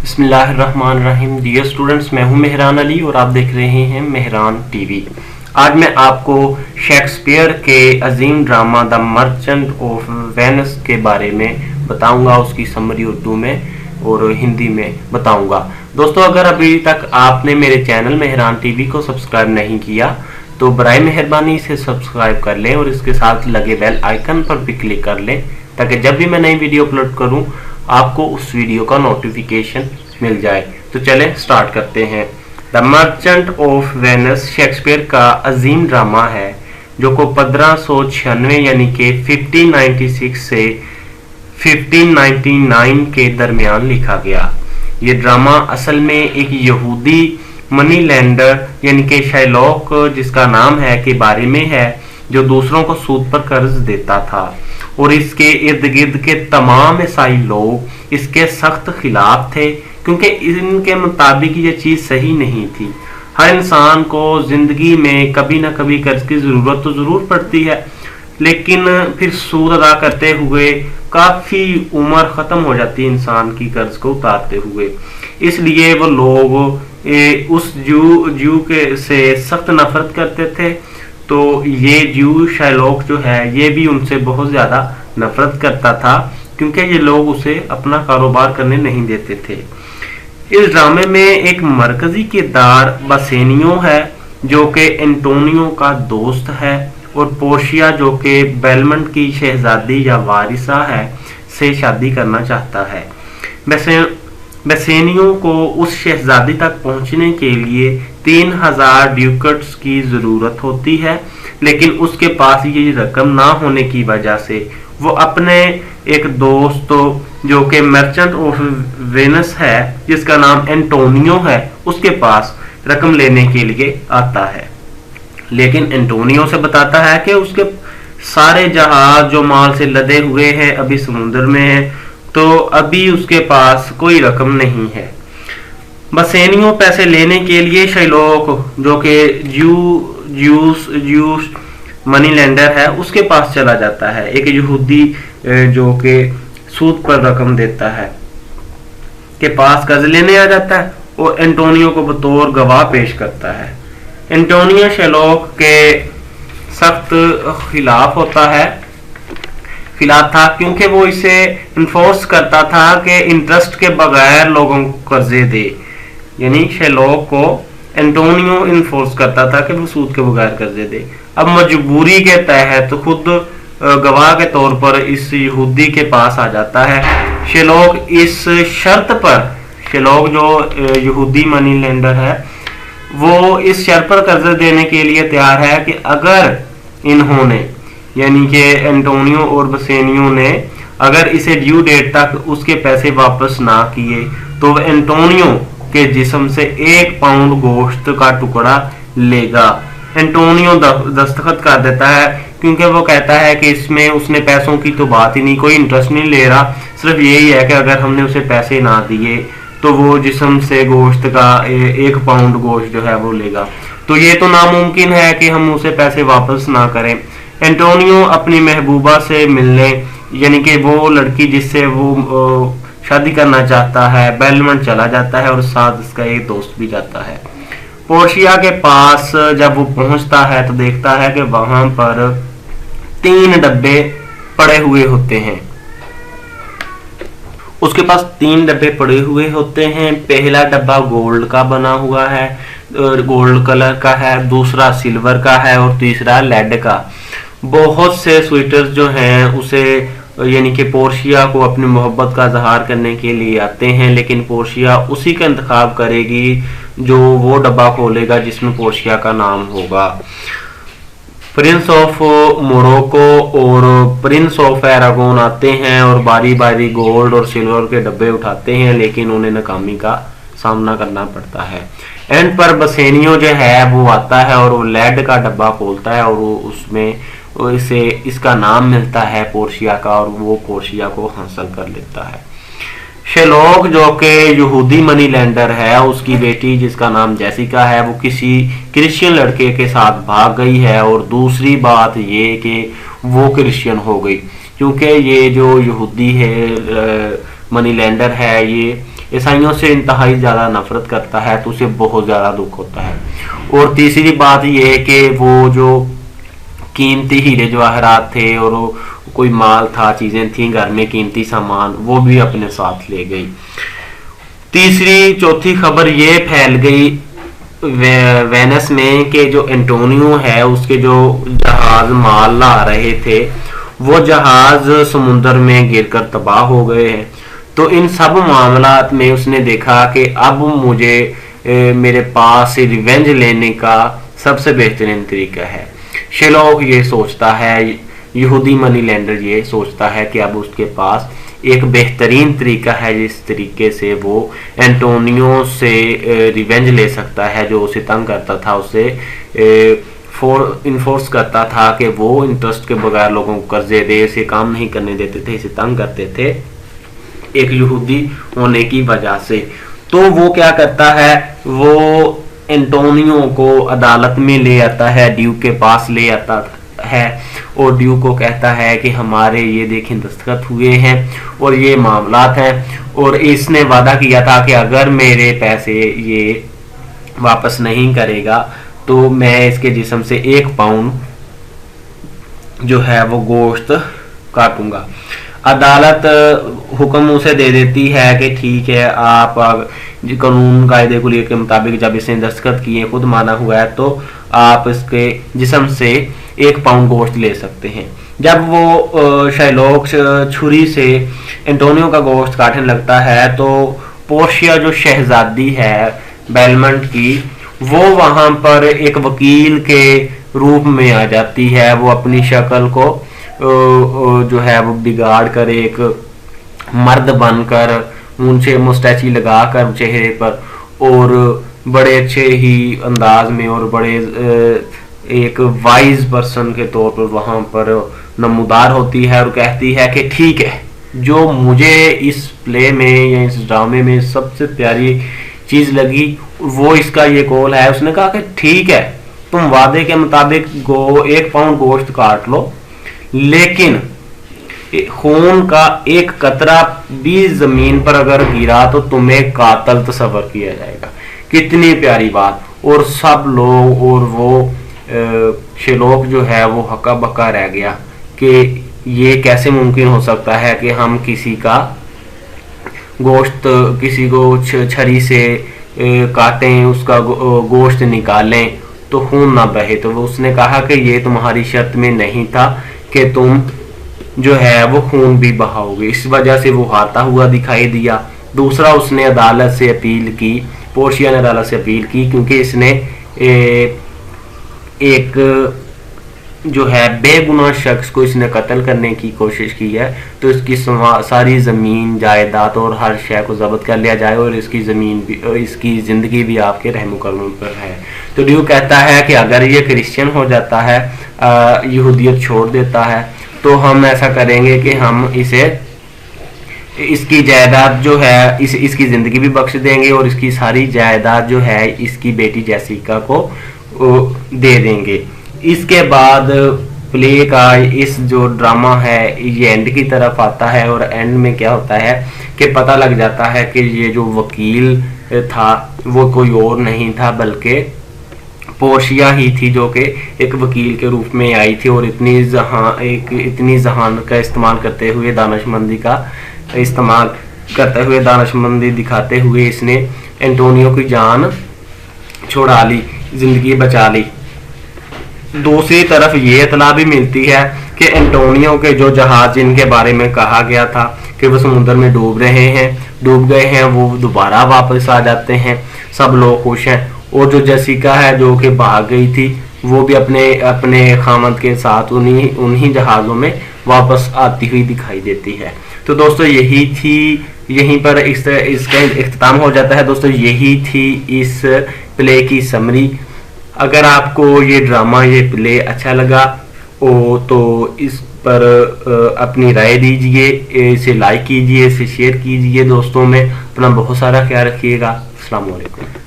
बिस्मिल्लाहिर्रहमानिर्रहीम। Dear students, मैं हूं मेहरान अली और आप देख रहे हैं मेहरान टीवी। आज मैं आपको शेक्सपियर के अजीम drama the merchant of Venice के बारे में बताऊंगा, उसकी समरी उर्दू में और हिंदी में बताऊंगा। दोस्तों, अगर अभी तक आपने मेरे चैनल मेहरान टीवी को सब्सक्राइब नहीं किया तो बराए मेहरबानी इसे सब्सक्राइब कर लें और इसके साथ लगे बेल आइकन पर भी क्लिक कर लें ताकि जब भी मैं नई वीडियो अपलोड करूं आपको उस वीडियो का नोटिफिकेशन मिल जाए। तो चलें स्टार्ट करते हैं। The merchant of Venice Shakespeare का अजीम ड्रामा है जो को 1596 यानी कि 1596 से 1599 के दरमियान लिखा गया। ये ड्रामा असल में एक यहूदी मनी लेंडर यानी कि शाइलॉक जिसका नाम है के बारे में है, जो दूसरों को सूद पर कर्ज देता था और इसके इर्द गिर्द के तमाम ईसाई लोग इसके सख्त खिलाफ थे क्योंकि इनके मुताबिक ये चीज सही नहीं थी। हर इंसान को जिंदगी में कभी ना कभी कर्ज की जरूरत तो जरूर पड़ती है, लेकिन फिर सूद अदा करते हुए काफी उम्र खत्म हो जाती है इंसान की कर्ज को उतारते हुए। इसलिए वो लोग उस जू के से सख्त नफरत करते थे। तो ये जू शाइलॉक जो है ये भी उनसे बहुत ज्यादा नफरत करता था क्योंकि ये लोग उसे अपना कारोबार करने नहीं देते थे। इस ड्रामे में एक मरकजी किरदार बसेनियो है जो कि एंटोनियो का दोस्त है और पोर्शिया जो कि बेलमंट की शहजादी या वारिसा है से शादी करना चाहता है। बेसेनियो को उस शहजादी तक पहुंचने के लिए 3000 ड्यूकट्स की जरूरत होती है, लेकिन उसके पास ये रकम ना होने की वजह से वो अपने एक दोस्त जो कि मर्चेंट ऑफ वेनिस है जिसका नाम एंटोनियो है उसके पास रकम लेने के लिए आता है। लेकिन एंटोनियो से बताता है कि उसके सारे जहाज जो माल से लदे हुए हैं अभी समुद्र में है, तो अभी उसके पास कोई रकम नहीं है। बसेनियो पैसे लेने के लिए शाइलॉक जो कि जूस मनी लेंडर है उसके पास चला जाता है, एक यहूदी जो कि सूद पर रकम देता है के पास कर्ज लेने आ जाता है और एंटोनियो को बतौर गवाह पेश करता है। एंटोनियो शाइलॉक के सख्त खिलाफ था क्योंकि वो इसे इन्फोर्स करता था कि इंटरेस्ट के बगैर लोगों को कर्जे दे, यानी शाइलॉक को एंटोनियो इन्फोर्स करता था कि वो सूद के बगैर कर्जे दे। अब मजबूरी के तहत तो खुद गवाह के तौर पर इस यहूदी के पास आ जाता है। शाइलॉक इस शर्त पर, शाइलॉक जो यहूदी मनी लेंडर है वो इस शर्त पर कर्ज देने के लिए तैयार है कि अगर इन्होंने यानी कि एंटोनियो और बसेनियो ने अगर इसे ड्यू डेट तक उसके पैसे वापस ना किए तो एंटोनियो के जिस्म से 1 पाउंड गोश्त का टुकड़ा लेगा। एंटोनियो दस्तखत कर देता है क्योंकि वो कहता है कि इसमें उसने पैसों की तो बात ही नहीं, कोई इंटरेस्ट नहीं ले रहा, सिर्फ यही है कि अगर हमने उसे पैसे ना दिए तो वो जिस्म से गोश्त का 1 पाउंड गोश्त जो है वो लेगा। तो ये तो नामुमकिन है कि हम उसे पैसे वापस ना करें। एंटोनियो अपनी महबूबा से मिलने यानी कि वो लड़की जिससे वो शादी करना चाहता है बेलमंट चला जाता है और साथ उसका एक दोस्त भी जाता है। पोर्शिया के पास जब वो पहुंचता है तो देखता है कि वहां पर 3 डब्बे पड़े हुए होते हैं। उसके पास 3 डब्बे पड़े हुए होते हैं। पहला डब्बा गोल्ड का बना हुआ है, गोल्ड कलर का है, दूसरा सिल्वर का है और तीसरा लेड का। बहुत से स्वीटर्स जो हैं उसे यानी कि पोर्शिया को अपनी मोहब्बत का इजहार करने के लिए आते हैं, लेकिन पोर्शिया उसी का इंतखाब करेगी जो वो डब्बा खोलेगा जिसमें पोर्शिया का नाम होगा। प्रिंस ऑफ मोरक्को और प्रिंस ऑफ एरागोन आते हैं और बारी बारी गोल्ड और सिल्वर के डब्बे उठाते हैं, लेकिन उन्हें नाकामी का सामना करना पड़ता है। एंड पर बसेनियो जो है वो आता है और वो लेड का डब्बा खोलता है और वो उसमें इसे इसका नाम मिलता है पोर्शिया का और वो पोर्शिया को हासिल कर लेता है। शाइलॉक जो कि यहूदी मनी लेंडर है उसकी बेटी जिसका नाम जेसिका है वो किसी क्रिश्चियन लड़के के साथ भाग गई है और दूसरी बात ये कि वो क्रिश्चियन हो गई क्योंकि ये जो यहूदी है मनी लेंडर है ये ईसाइयों से इंतहाई ज़्यादा नफरत करता है, तो उसे बहुत ज़्यादा दुख होता है। और तीसरी बात ये है कि वो जो कीमती हीरे जवाहरात थे और कोई माल था, चीज़ें थी घर में, कीमती सामान, वो भी अपने साथ ले गई। चौथी खबर ये फैल गई वेनिस में कि जो एंटोनियो है उसके जो जहाज माल ला रहे थे वो जहाज समुद्र में गिरकर तबाह हो गए हैं। तो इन सब मामलात में उसने देखा कि अब मुझे मेरे पास रिवेंज लेने का सबसे बेहतरीन तरीका है। शेलॉक ये सोचता है, यहूदी मनी लेंडर ये सोचता है कि अब उसके पास एक बेहतरीन तरीका है जिस तरीके से वो एंटोनियो से रिवेंज ले सकता है, जो उसे तंग करता था, उसे इन्फोर्स करता था कि वो इंटरेस्ट के बगैर लोगों को कर्जे दे, इसे काम नहीं करने देते थे, इसे तंग करते थे एक यहूदी होने की वजह से। तो वो क्या करता है, वो एंटोनियो को अदालत में ले आता है, ड्यूक के पास ले आता है और ड्यूक को कहता है कि हमारे ये देखें दस्तखत हुए हैं और ये मामलात हैं, और इसने वादा किया था कि अगर मेरे पैसे ये वापस नहीं करेगा तो मैं इसके जिस्म से 1 पाउंड जो है वो गोश्त काटूंगा। अदालत हुक्म उसे दे देती है कि ठीक है, आप कानून कायदे कुलिये के मुताबिक जब इसने दस्तखत किए, खुद माना हुआ है, तो आप इसके जिस्म से 1 पाउंड गोश्त ले सकते हैं। जब वो शाइलॉक छुरी से एंटोनियो का गोश्त काटने लगता है तो पोर्शिया जो शहजादी है बेलमंट की, वो वहां पर एक वकील के रूप में आ जाती है। वो अपनी शक्ल को जो है वो बिगाड़ कर एक मर्द बनकर, ऊंचे मुस्टैची लगाकर चेहरे पर, और बड़े अच्छे ही अंदाज में और बड़े एक वाइज पर्सन के तौर पर वहां पर नमूदार होती है और कहती है कि ठीक है, जो मुझे इस प्ले में या इस ड्रामे में सबसे प्यारी चीज लगी वो इसका ये कॉल है। उसने कहा कि ठीक है, तुम वादे के मुताबिक 1 पाउंड गोश्त काट लो, लेकिन खून का एक कतरा भी जमीन पर अगर गिरा तो तुम्हें कातल तस्वर किया जाएगा। कितनी प्यारी बात। और सब लोग, और वो शेलॉक जो है वो हक्का बक्का रह गया कि ये कैसे मुमकिन हो सकता है कि हम किसी का गोश्त, किसी को छरी से काटें, उसका गोश्त निकालें तो खून ना बहे। तो वो उसने कहा कि ये तुम्हारी शर्त में नहीं था कि तुम जो है वो खून भी बहाओगे, इस वजह से वो हारता हुआ दिखाई दिया। दूसरा, उसने अदालत से अपील की, पोर्शिया ने अदालत से अपील की, क्योंकि इसने एक जो है बेगुनाह शख्स को इसने कत्ल करने की कोशिश की है, तो इसकी सारी ज़मीन जायदाद और हर शय को जब्त कर लिया जाए और इसकी ज़मीन भी, इसकी ज़िंदगी भी आपके रहम करम पर है। तो ड्यू कहता है कि अगर ये क्रिश्चियन हो जाता है, यहूदियत छोड़ देता है, तो हम ऐसा करेंगे कि हम इसे, इसकी जायदाद जो है, इसकी ज़िंदगी भी बख्श देंगे और इसकी सारी जायदाद जो है इसकी बेटी जैसिका को दे देंगे। इसके बाद प्ले का इस जो ड्रामा है ये एंड की तरफ आता है, और एंड में क्या होता है कि पता लग जाता है कि ये जो वकील था वो कोई और नहीं था बल्कि पोर्शिया ही थी, जो कि एक वकील के रूप में आई थी और इतनी जहान का इस्तेमाल करते हुए, दानिशमंदी का इस्तेमाल करते हुए, दानिशमंदी दिखाते हुए इसने एंटोनियो की जान छुड़ा ली, जिंदगी बचा ली। दूसरी तरफ ये इतला भी मिलती है कि एंटोनियो के जो जहाज जिनके बारे में कहा गया था कि वो समुद्र में डूब गए हैं, वो दोबारा वापस आ जाते हैं, सब लोग खुश हैं। और जो जैसिका है जो कि भाग गई थी, वो भी अपने खामद के साथ उन्हीं जहाज़ों में वापस आती हुई दिखाई देती है। तो दोस्तों यहीं पर इसका इख्तिताम हो जाता है। दोस्तों यही थी इस प्ले की समरी। अगर आपको ये ड्रामा, ये प्ले अच्छा लगा तो इस पर अपनी राय दीजिए, इसे लाइक कीजिए, इसे शेयर कीजिए दोस्तों में। अपना बहुत सारा ख्याल रखिएगा। अस्सलाम वालेकुम।